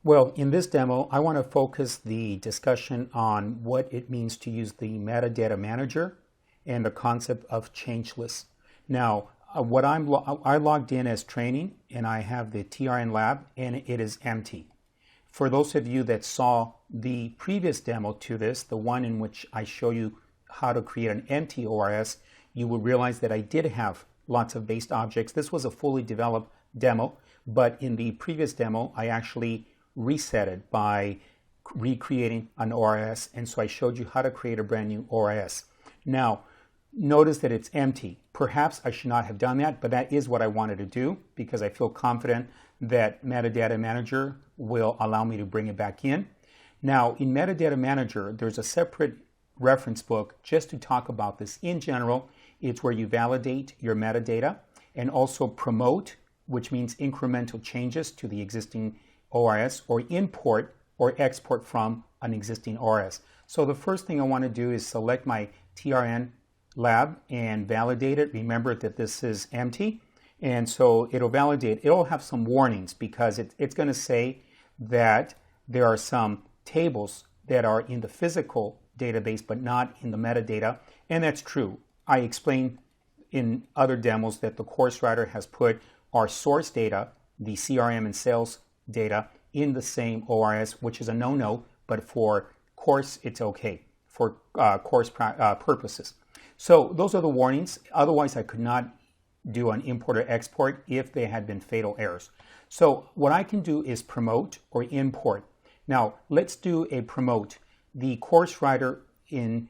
Well, in this demo, I want to focus the discussion on what it means to use the metadata manager and the concept of change lists. Now, I logged in as training and I have the TRN lab and it is empty. For those of you that saw the previous demo to this, the one in which I show you how to create an empty ORS, you will realize that I did have lots of based objects. This was a fully developed demo, but in the previous demo, I actually reset it by recreating an ORS, and so I showed you how to create a brand new ORS. Now, notice that it's empty. Perhaps I should not have done that, but that is what I wanted to do because I feel confident that Metadata Manager will allow me to bring it back in. Now, in Metadata Manager, there's a separate reference book just to talk about this. In general, it's where you validate your metadata and also promote, which means incremental changes to the existing ORS, or import or export from an existing ORS. So the first thing I want to do is select my TRN lab and validate it. Remember that this is empty, and so it'll validate. It'll have some warnings because it's going to say that there are some tables that are in the physical database but not in the metadata, and that's true. I explained in other demos that the course writer has put our source data, the CRM and sales data, in the same ORS, which is a no-no, but for course it's okay for course purposes. So those are the warnings. Otherwise, I could not do an import or export if they had been fatal errors. So what I can do is promote or import. Now let's do a promote. The course writer in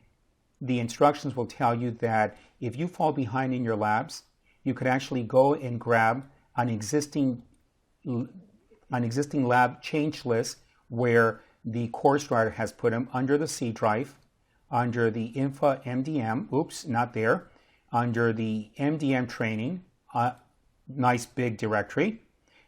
the instructions will tell you that if you fall behind in your labs, you could actually go and grab an existing lab change list where the course writer has put them under the C drive, under the Infa MDM, oops, not there, under the MDM training, nice big directory,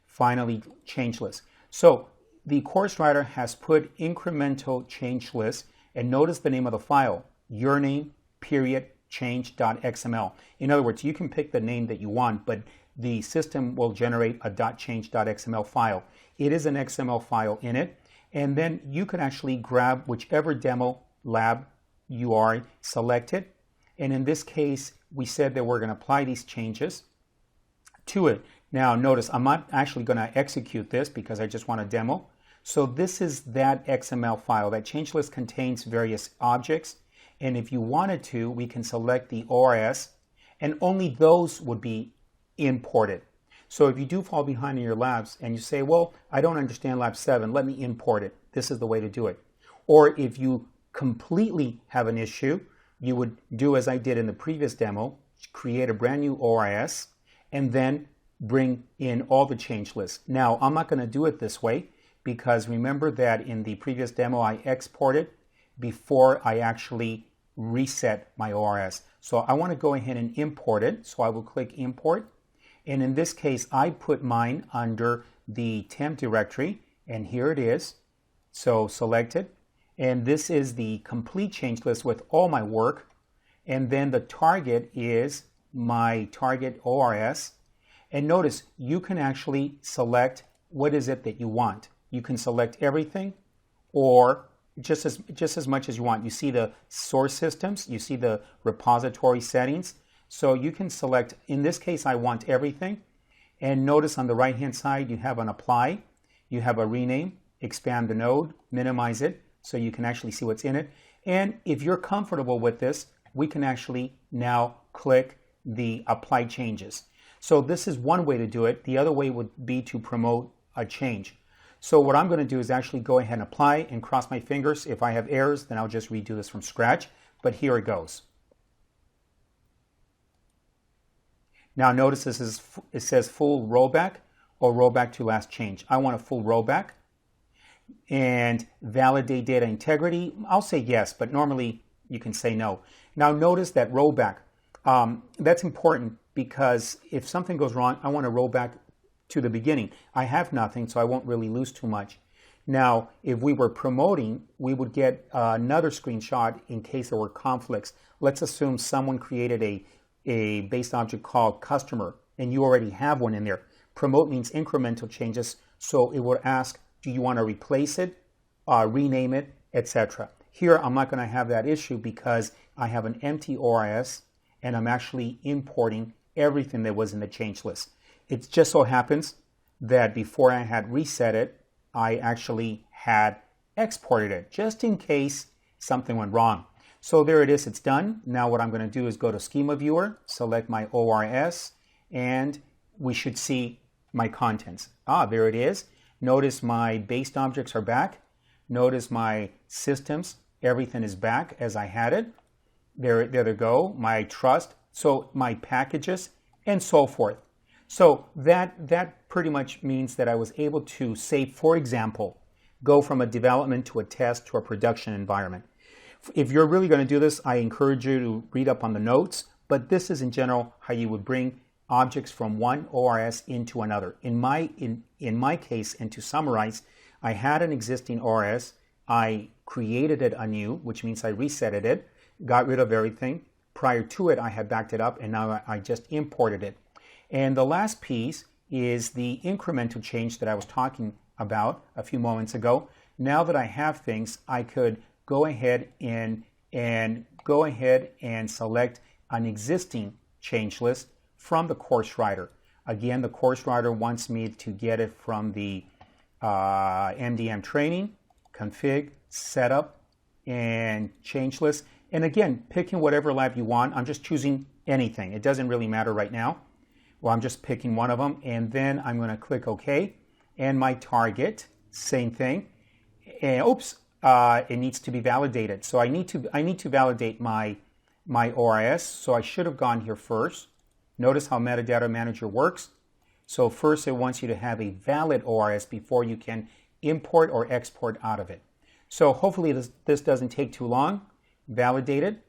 finally change list. So the course writer has put incremental change list, and notice the name of the file, your name, period, change.xml. In other words, you can pick the name that you want, but the system will generate a .change.xml file. It is an XML file in it, and then you can actually grab whichever demo lab you are selected. And in this case, we said that we're going to apply these changes to it. Now, notice I'm not actually going to execute this because I just want a demo. So this is that XML file. That change list contains various objects, and if you wanted to, we can select the ORS, and only those would be imported. So if you do fall behind in your labs and you say, well, I don't understand lab 7, let me import it. This is the way to do it. Or if you completely have an issue, you would do as I did in the previous demo, create a brand new ORS and then bring in all the change lists. Now, I'm not going to do it this way because remember that in the previous demo, I exported before I actually reset my ORS. So I want to go ahead and import it. So I will click import. And in this case, I put mine under the temp directory, and here it is. So select it. And this is the complete change list with all my work. And then the target is my target ORS. And notice you can actually select what is it that you want. You can select everything or just as much as you want. You see the source systems, you see the repository settings. So you can select, in this case, I want everything. And notice on the right-hand side, you have an apply, you have a rename, expand the node, minimize it, so you can actually see what's in it. And if you're comfortable with this, we can actually now click the apply changes. So this is one way to do it. The other way would be to promote a change. So what I'm going to do is actually go ahead and apply and cross my fingers. If I have errors, then I'll just redo this from scratch. But here it goes. Now notice it says full rollback or rollback to last change. I want a full rollback. And validate data integrity. I'll say yes, but normally you can say no. Now notice that rollback. That's important because if something goes wrong, I want to roll back to the beginning. I have nothing, so I won't really lose too much. Now, if we were promoting, we would get another screenshot in case there were conflicts. Let's assume someone created a based object called customer, and you already have one in there. Promote means incremental changes, so it would ask Do you want to replace it, rename it, etc.? Here, I'm not going to have that issue because I have an empty ORS and I'm actually importing everything that was in the change list. It just so happens that before I had reset it, I actually had exported it just in case something went wrong. So there it is, it's done. Now what I'm going to do is go to Schema Viewer, select my ORS, and we should see my contents. There it is. Notice my based objects are back. Notice my systems, everything is back as I had it. There they go, my trust, so my packages, and so forth. So that pretty much means that I was able to say, for example, go from a development to a test to a production environment. If you're really going to do this, I encourage you to read up on the notes, but this is in general how you would bring objects from one ORS into another. In my case, and to summarize, I had an existing ORS, I created it anew, which means I resetted it, got rid of everything. Prior to it, I had backed it up, and now I just imported it. And the last piece is the incremental change that I was talking about a few moments ago. Now that I have things, I could go ahead and select an existing change list from the course writer. Again, the course writer wants me to get it from the MDM training, config, setup, and change list. And again, picking whatever lab you want. I'm just choosing anything. It doesn't really matter right now. Well, I'm just picking one of them, and then I'm going to click OK. And my target, same thing. And oops, it needs to be validated. So I need to validate my ORS. So I should have gone here first. Notice how Metadata Manager works. So first it wants you to have a valid ORS before you can import or export out of it. So hopefully this doesn't take too long. Validate it.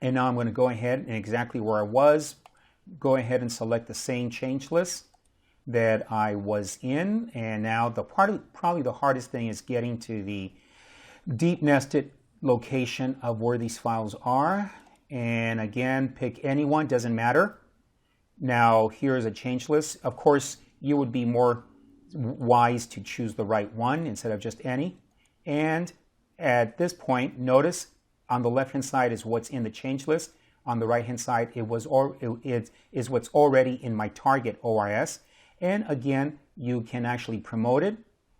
And now I'm going to go ahead and exactly where I was, go ahead and select the same change list that I was in. And now probably the hardest thing is getting to the deep nested location of where these files are. And again, pick any one, doesn't matter. Now here's a change list. Of course, you would be more wise to choose the right one instead of just any. And at this point, notice on the left-hand side is what's in the change list. On the right-hand side, it is what's already in my target ORS. And again, you can actually promote it,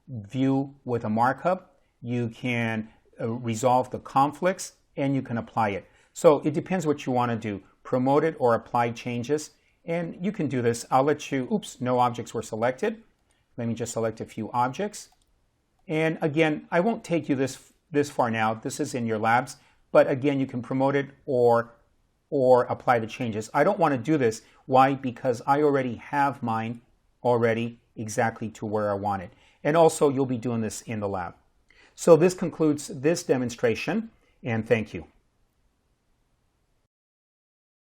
view with a markup. You can resolve the conflicts, and you can apply it. So it depends what you want to do, promote it or apply changes. And you can do this. I'll let you, oops, no objects were selected. Let me just select a few objects. And again, I won't take you this far now. This is in your labs. But again, you can promote it or apply the changes. I don't want to do this. Why? Because I already have mine already exactly to where I want it. And also, you'll be doing this in the lab. So this concludes this demonstration, and thank you.